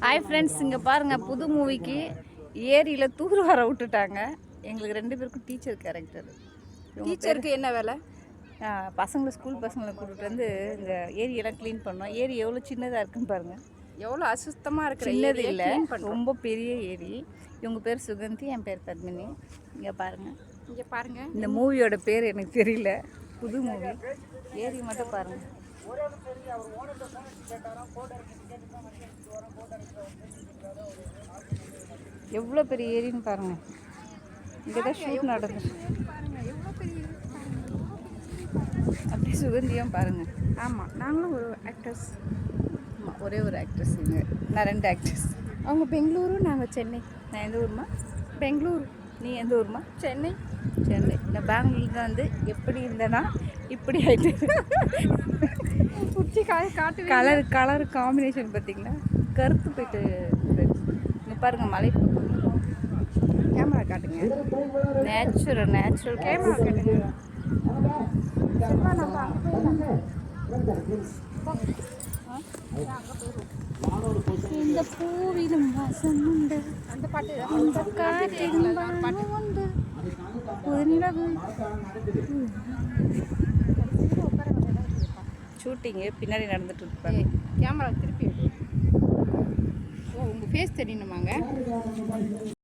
Hi friends, இங்கே பாருங்கள், புது மூவிக்கு ஏரியில் தூர் வர விட்டுட்டாங்க. எங்களுக்கு 2 பேருக்கும் டீச்சர் கேரக்டர். டீச்சருக்கு என்ன வேலை? பசங்களை ஸ்கூல் பசங்களை கூப்பிட்டு வந்து இந்த ஏரியெல்லாம் க்ளீன் பண்ணோம். ஏரி எவ்வளோ சின்னதாக இருக்குன்னு பாருங்கள். எவ்வளோ அசுத்தமாக இருக்கிற சின்னது இல்லை, ரொம்ப பெரிய ஏரி. இவங்க பேர் சுகந்தி, என் பேர் பத்மினி. இங்கே பாருங்கள், இந்த மூவியோட பேர் எனக்கு தெரியல, புது மூவி. ஏரி மட்டும் பாருங்கள். எவ்வளோ பெரிய ஏரின்னு பாருங்கள். இங்கே தான் ஷூட் நடக்குது. அப்படியே சுகந்தியும் பாருங்கள். ஆமாம், நாங்களும் ஒரு ஆக்ட்ரஸ். ஆமாம், ஒரே ஒரு ஆக்ட்ரஸ். இங்கே நான் 2 ஆக்ட்ரஸ். அவங்க பெங்களூரு, நாங்கள் சென்னை. நான் எந்த ஊருமா? பெங்களூரு. நீ எந்த ஊருமா? சென்னை. சென்னை. நான் பெங்களூர் தான். வந்து எப்படி இருந்தேன்னா இப்படி ஆகிட்டு குச்சி காட்டு கலர் காம்பினேஷன் பார்த்தீங்களா? கருத்து போயிட்டு. இங்கே பாருங்கள், மலை. கேமரா காட்டுங்க. நேச்சுரல் கேமரா காட்டுங்க. இந்த பூவிலும் வாசம் உண்டு, அந்த பாட்டு இந்த காற்றிலும் உண்டு, புதுநிலவு. ஷூட்டிங்கு பின்னாடி நடந்துட்டு இருப்பாங்க. கேமரா திருப்பி. ஓ, உங்கள் ஃபேஸ் தெரியணுமாங்க?